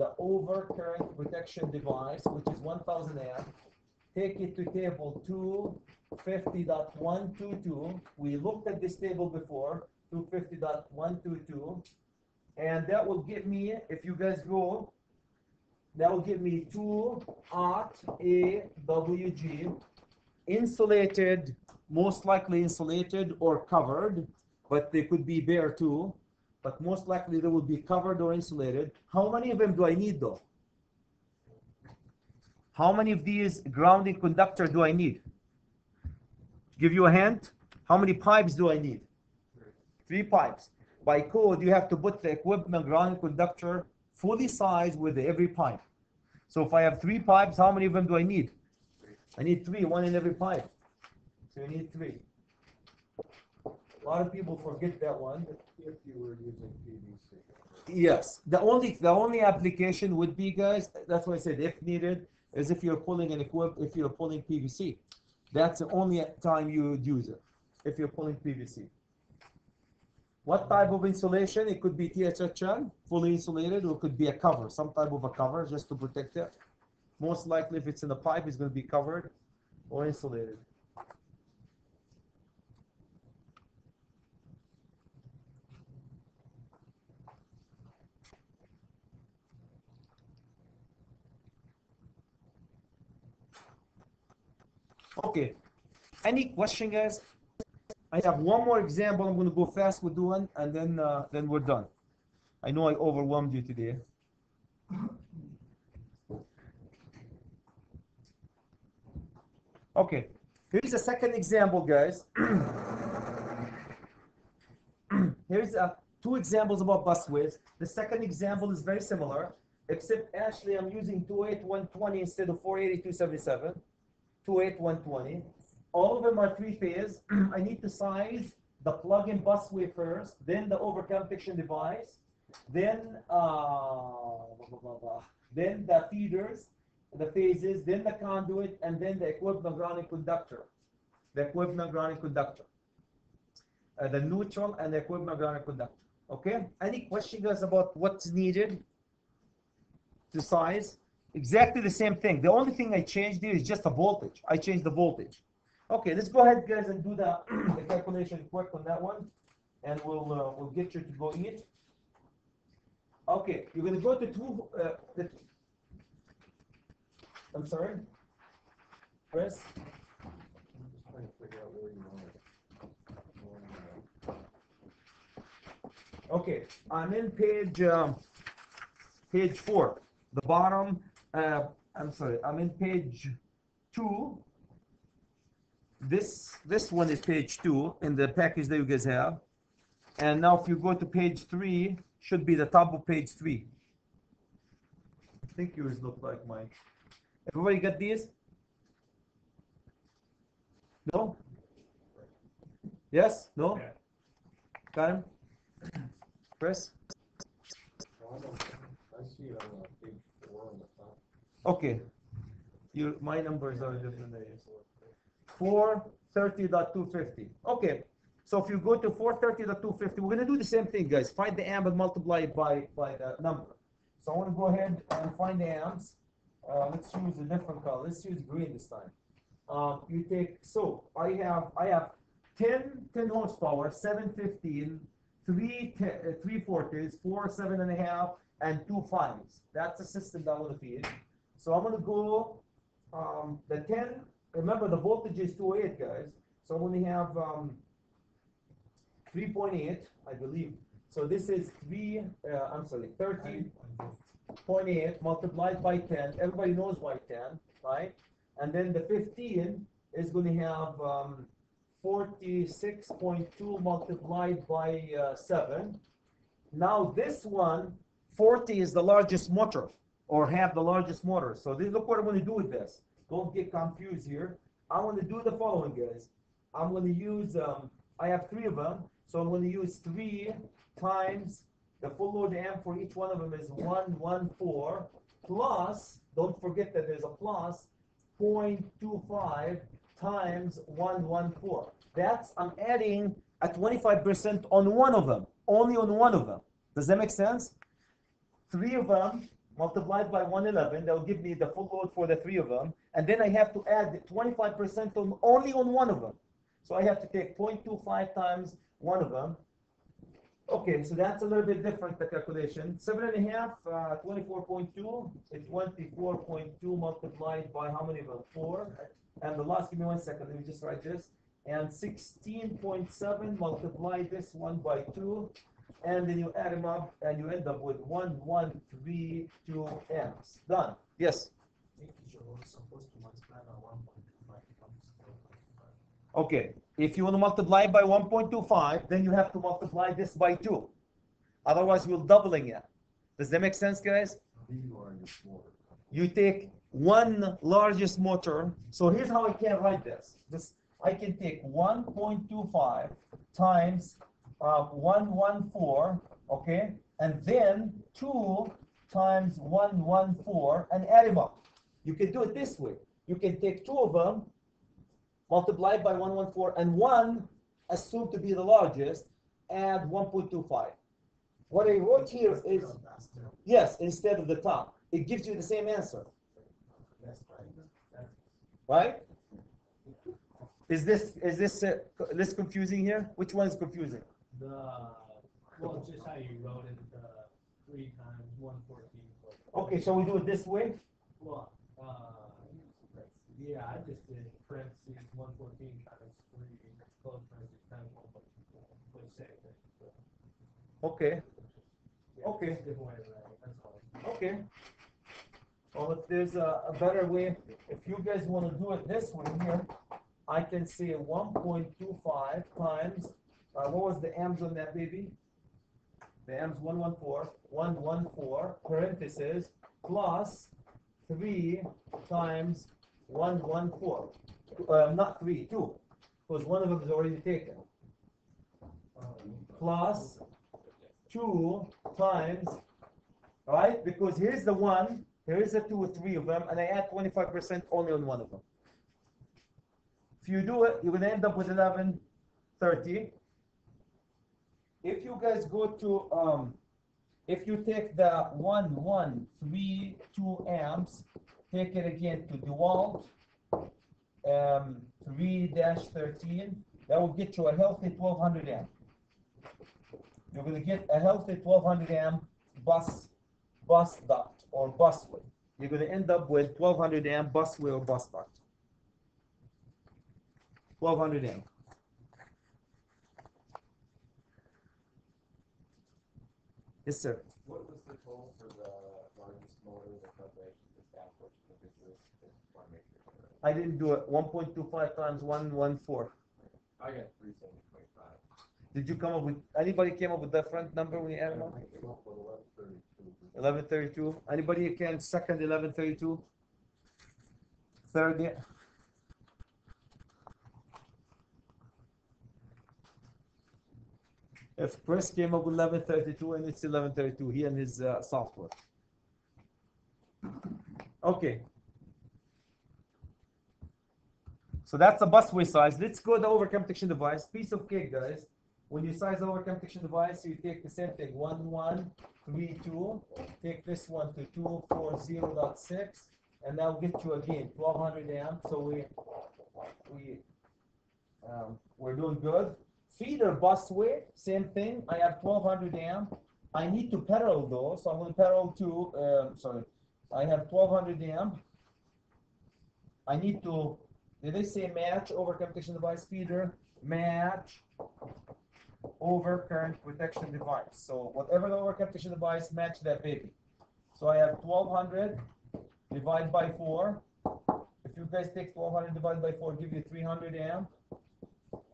the overcurrent protection device, which is 1000 amp, take it to table 250.122. We looked at this table before, 250.122, and that will give me, if you guys go, that will give me 2 aught AWG, insulated, most likely insulated or covered, but they could be bare too, but most likely they will be covered or insulated. How many of them do I need though? How many of these grounding conductor do I need? Give you a hint. How many pipes do I need? 3 pipes. By code, you have to put the equipment grounding conductor fully sized with every pipe. So if I have 3 pipes, how many of them do I need? I need 3, 1 in every pipe. So you need 3. A lot of people forget that one. If you were using PVC. Yes, the only application would be, guys, that's why I said if needed, is if you're pulling if you're pulling PVC. That's the only time you would use it, if you're pulling PVC. What type of insulation? It could be THHN, fully insulated, or it could be a cover, some type of a cover just to protect it. Most likely, if it's in the pipe, it's going to be covered or insulated. Okay, any question, guys? I have one more example. I'm going to go fast with one, and then we're done. I know I overwhelmed you today. Okay, here's a second example, guys. Here's 2 examples about busways. The second example is very similar, except actually I'm using 28120 instead of 48277. 28120. All of them are 3-phase. I need to size the plug-in busway first, then the overcurrent protection device, then then the feeders, the phases, then the conduit, and then the equivalent grounding conductor. The equivalent grounding conductor. The neutral and the equivalent grounding conductor. Okay? Any questions, guys, about what's needed to size? Exactly the same thing. The only thing I changed here is just the voltage. I changed the voltage. Okay, let's go ahead, guys, and do the calculation quick on that one, and we'll get you to go eat. Okay, you're going to go to I'm sorry, Chris. I'm just trying to figure out where you want it. Okay, I'm in page 4, the bottom. I'm sorry, I'm in page 2. This one is page 2 in the package that you guys have. And now if you go to page 3, should be the top of page 3. I think yours look like mine. Everybody got these? No? Yes? No? Yeah. Karen? Chris? I see it on page 4 on the top. Okay. My numbers are different than yours. 430.250. Okay. So if you go to 430.250, we're going to do the same thing, guys. Find the amp and multiply it by the number. So I want to go ahead and find the amps. Let's use a different color. Let's use green this time. You take, so I have 10 horsepower, 715, 3 40s, 4 7.5, and 2 5s. That's the system that I want to feed. So I'm going to go the 10. Remember, the voltage is 208, guys. So I'm going to have 3.8, I believe. So this is 30.8 multiplied by 10. Everybody knows why 10, right? And then the 15 is going to have 46.2 multiplied by 7. Now this one, 40 is the largest motor, or have the largest motor. So look what I'm going to do with this. Don't get confused here. I'm going to do the following, guys. I'm going to use, I have 3 of them. So I'm going to use 3 times the full load amp for each one of them is 114 plus, don't forget that there's a plus, 0.25 times 114. That's, I'm adding a 25% on one of them, only on one of them. Does that make sense? 3 of them multiplied by 111. That will give me the full load for the three of them. And then I have to add 25% on only on one of them. So I have to take 0.25 times one of them. Okay, so that's a little bit different, the calculation. 7.5, 24.2, it's 24.2 multiplied by how many of them? 4. And the last, give me 1 second, let me just write this. And 16.7, multiply this one by 2. And then you add them up, and you end up with 1132 amps. Done. Yes? I think you're supposed to multiply by 1.25. Okay, if you want to multiply by 1.25, then you have to multiply this by 2. Otherwise, you're doubling it. Does that make sense, guys? You take one largest motor. So here's how I can write this. I can take 1.25 times 114, okay? And then 2 times 114 and add them up. You can do it this way. You can take 2 of them, multiplied by 114, and 1 assumed to be the largest, add 1.25. What I wrote here is, yes, instead of the top. It gives you the same answer. Right? Is this confusing here? Which one is confusing? Well, just how you wrote it, 3 times 114. Okay, shall we do it this way? Well, yeah, I just did parentheses 114 times 3, close parentheses times 1.24. But same thing. Okay. Yeah, Okay. just different way to write it, that's all. Okay. Well, if there's a better way, if you guys want to do it this way here, I can say 1.25 times, what was the amps on that baby? The amps 114, parentheses, plus 3 times 114. Not 3, 2, because one of them is already taken. Plus 2 times, right? Because here's the 1, here is the 2 or 3 of them, and I add 25% only on one of them. If you do it, you're going to end up with 1130. If you guys go to, if you take the 1132 amps, take it again to DeWalt 3-13, that will get you a healthy 1200 amp. You're going to get a healthy 1200 amp bus duct or busway. You're going to end up with 1200 amp busway or bus duct. 1200 amp. Yes, sir. What was the total for the largest motor, the calculation, the staff, which is this? Want to make sure. I didn't do it. 1.25 times 114. I got 370.25. Did you come up with, anybody came up with that front number when you added them up? 1132. Anybody can second 1132? Third, yeah. If Chris came up with 1132 and it's 1132, he and his software. Okay. So that's the busway size. Let's go to the overcome protection device. Piece of cake, guys. When you size the overcome protection device, you take the same thing, 1132. Take this one to 240.6, and that'll get you again 1200 amp. So we're doing good. Feeder busway, same thing. I have 1200 amp. I need to parallel though, so I'm going to parallel to. I have 1200 amp. I need to. Did they say match overcurrent protection device feeder? Match overcurrent protection device. So whatever the overcurrent protection device, match that baby. So I have 1200 divided by 4. If you guys take 1200 divided by 4, give you 300 amp.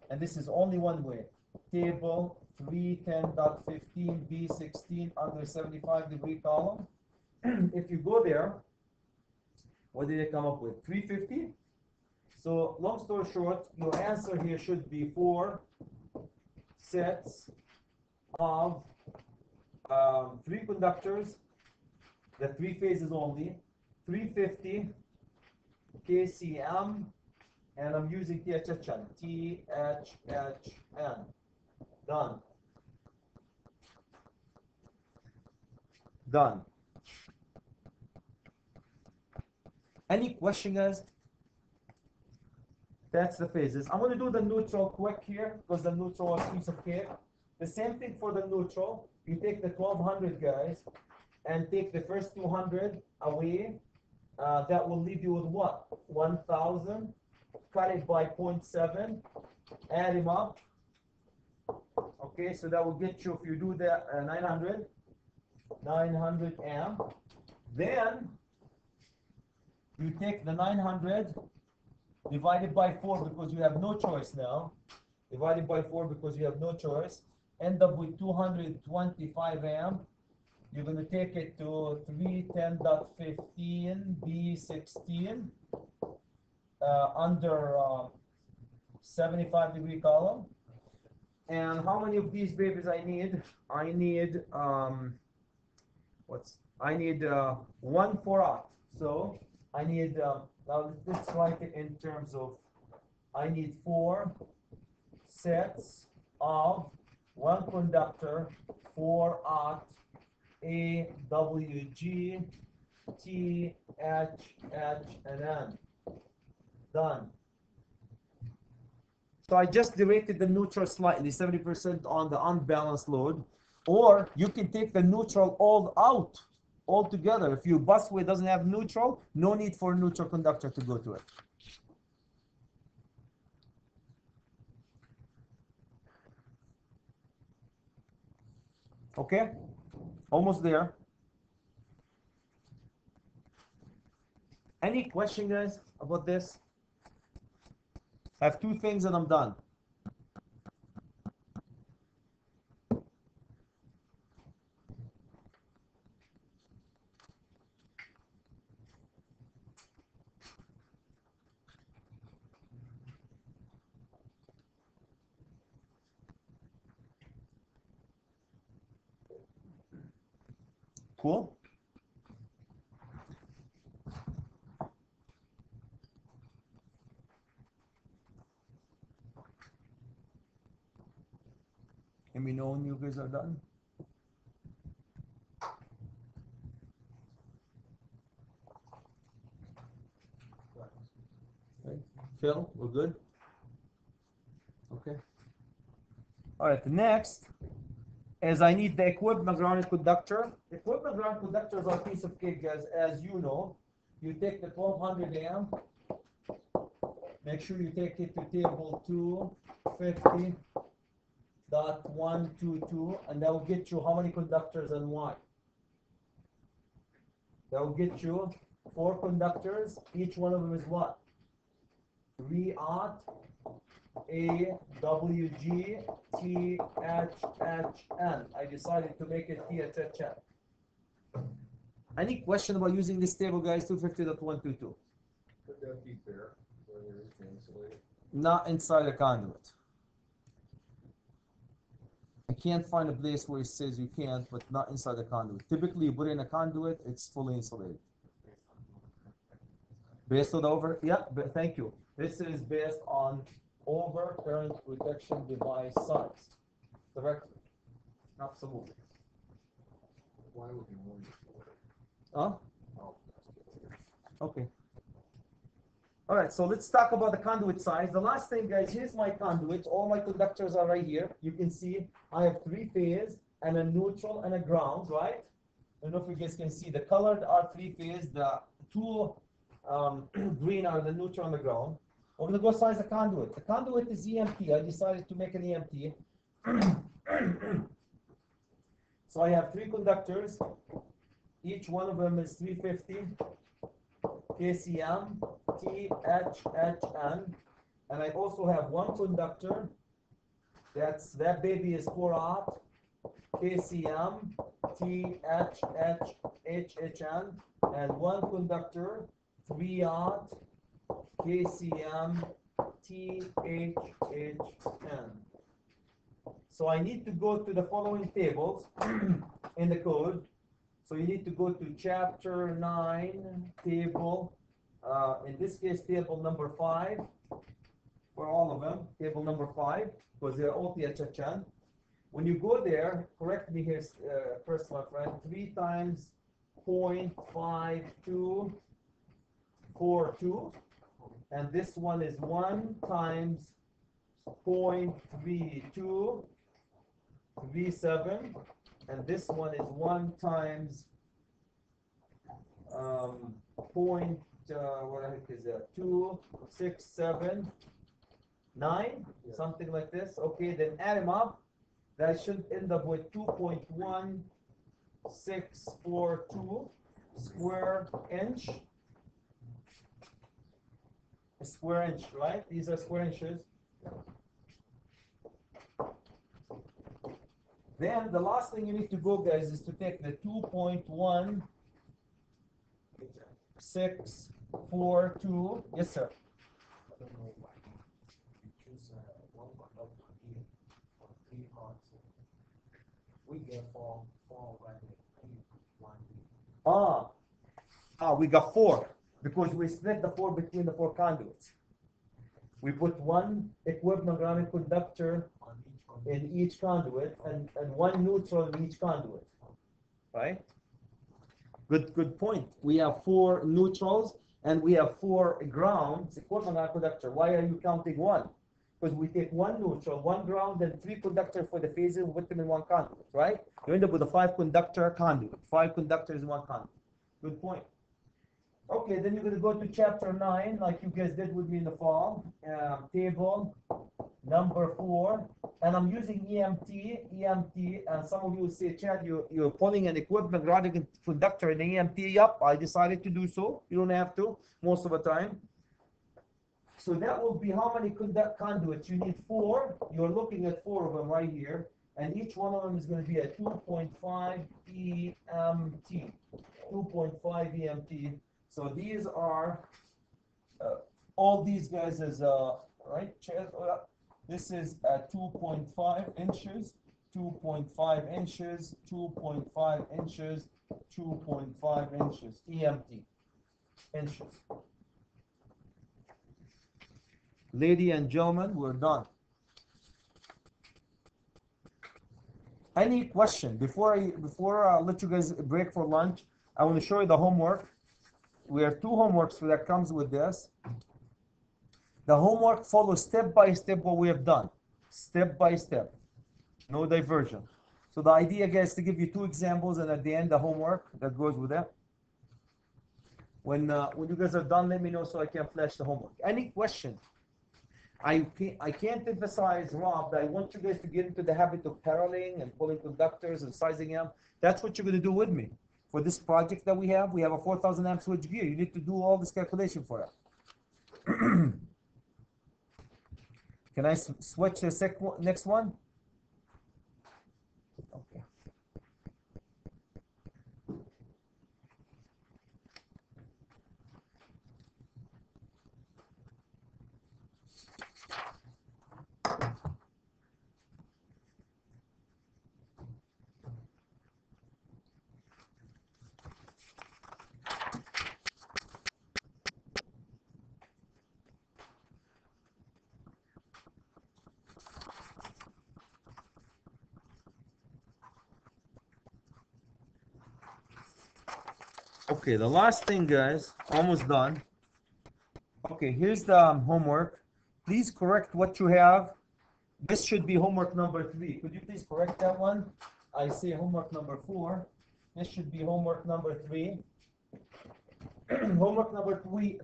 And this is only one way. Table 310.15 B16 under 75-degree column. If you go there, what did they come up with? 350. So long story short, your answer here should be 4 sets of 3 conductors, the 3 phases only, 350 kcm, and I'm using THHN. THHN. Done. Done. Any question, guys? That's the phases. I'm going to do the neutral quick here because the neutral was piece of cake. The same thing for the neutral. You take the 1200, guys, and take the first 200 away. That will leave you with what? 1000. Cut it by 0.7. Add them up. Okay, so that will get you, if you do that, 900 amp. Then you take the 900 divided by 4 because you have no choice now. Divided by 4 because you have no choice. End up with 225 amp. You're going to take it to 310.15 B16 under 75-degree column. And how many of these babies I need? I need one 4-aught. So I need now let's write it in terms of I need 4 sets of one conductor 4-aught AWG T H H and N. Done. So I just derated the neutral slightly, 70% on the unbalanced load. Or you can take the neutral all out, altogether. If your busway doesn't have neutral, no need for a neutral conductor to go to it. Okay? Almost there. Any question, guys, about this? I have 2 things and I'm done. Cool? Let me know when you guys are done. Okay. Phil, we're good? Okay. All right, the next is I need the equipment grounded conductor. Equipment grounded conductors are a piece of cake, guys. As you know, you take the 1200 amp, make sure you take it to table 250.122, and that will get you how many conductors and why? That will get you 4 conductors. Each one of them is what? 3-aught AWG THHN. I decided to make it THHN. Any question about using this table, guys? 250.122. Could that be fair? Whether it's insulated? Not inside a conduit. I can't find a place where it says you can't, but not inside the conduit. Typically, you put in a conduit, it's fully insulated. Based on the over, yeah, but thank you. This is based on overcurrent protection device size. Directly. Absolutely. Why would you want it? Huh? Oh, Okay. All right, so let's talk about the conduit size. The last thing, guys, here's my conduit. All my conductors are right here. You can see I have 3 phase and a neutral and a ground, right? I don't know if you guys can see. The colored are 3 phase. The 2 green are the neutral and the ground. We're going to go size the conduit. The conduit is EMT. I decided to make an EMT. So I have 3 conductors. Each one of them is 350 KCM THHN, and I also have 1 conductor. That baby is 4-aught KCM THHN, and 1 conductor 3-aught KCM THHN. So I need to go to the following tables in the code. So you need to go to chapter 9 table, in this case table number 5 for all of them, table number 5, because they're all THHN. When you go there, correct me here first, my friend, 3 times 0.52 4.2, and this one is 1 times 0.32 V7, and this one is 1 times point what the heck is that, 2.679, something like this. Okay, then add them up. That should end up with 2.1642 square inch. A square inch, right? These are square inches. Then the last thing you need to go, guys, is to take the 2.1642. Yes, sir. I don't know why you choose one conductor here for 3 parts. We get four right there. One. We got 4 because we split the 4 between the 4 conduits. We put one equivalent grounded conductor On each in each conduit and one neutral in each conduit, right? Good point. We have 4 neutrals and we have 4 grounds equivalent ground conductor. Why are you counting 1? Because we take 1 neutral, 1 ground, and 3 conductor for the phases, and put them in 1 conduit, right? You end up with a 5 conductor conduit. 5 conductors in 1 conduit. Good point. Okay, then you're going to go to chapter 9, like you guys did with me in the fall. Table number 4, and I'm using EMT, and some of you will say, Chad, you're pulling an equivalent grounded conductor in EMT. Yup, I decided to do so. You don't have to most of the time. So that will be how many conduits? You need 4. You're looking at 4 of them right here, and each one of them is going to be a 2.5 EMT. 2.5 EMT. So these are all these guys is right. This is 2.5 inches, 2.5 inches, 2.5 inches, 2.5 inches. EMT inches. Ladies and gentlemen, we're done. Any question before I let you guys break for lunch? I want to show you the homework. We have 2 homeworks that comes with this. The homework follows step by step what we have done, step by step, no diversion. So the idea, guys, is to give you 2 examples, and at the end the homework that goes with that. When you guys are done, let me know so I can flash the homework. Any question? I can't emphasize, Rob, that I want you guys to get into the habit of paralleling and pulling conductors and sizing them. That's what you're going to do with me. For this project that we have a 4,000 amp switch gear. You need to do all this calculation for us. Can I switch the next one? Okay. Okay, the last thing, guys, almost done. Okay, here's the homework. Please correct what you have. This should be homework number 3. Could you please correct that one? I say homework number 4. This should be homework number 3. Homework number 3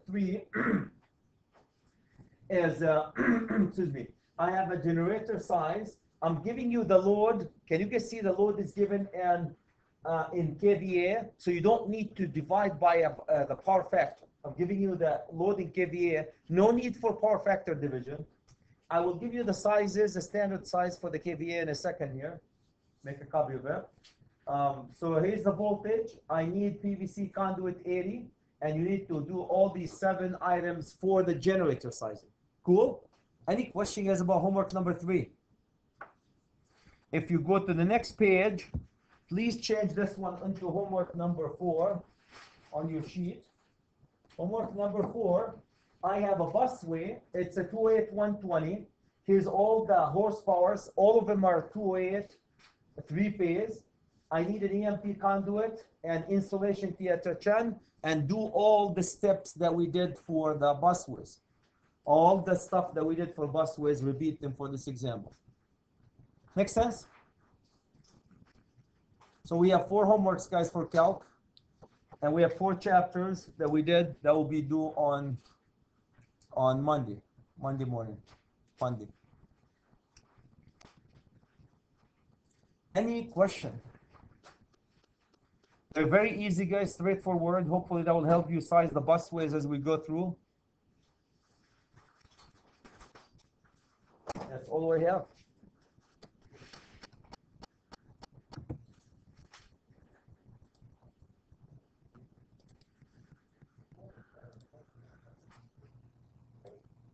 is, excuse me, I have a generator size. I'm giving you the load. Can you guys see the load is given in kVA? So you don't need to divide by the power factor. I'm giving you the load in kVA. No need for power factor division. I will give you the sizes, the standard size for the kVA in a second here. Make a copy of it. So here's the voltage. I need PVC conduit 80, and you need to do all these 7 items for the generator sizing. Cool? Any question, guys, about homework number 3? If you go to the next page, please change this one into homework number 4 on your sheet. Homework number 4, I have a busway. It's a 208-120. Here's all the horsepowers. All of them are 208, 3-phase. I need an EMP conduit and insulation theater chan and do all the steps that we did for the busways. All the stuff that we did for busways, repeat them for this example. Make sense? So we have 4 homeworks, guys, for calc, and we have 4 chapters that we did that will be due on Monday morning, Monday. Any question? They're very easy, guys, straightforward. Hopefully that will help you size the busways as we go through. That's all we have.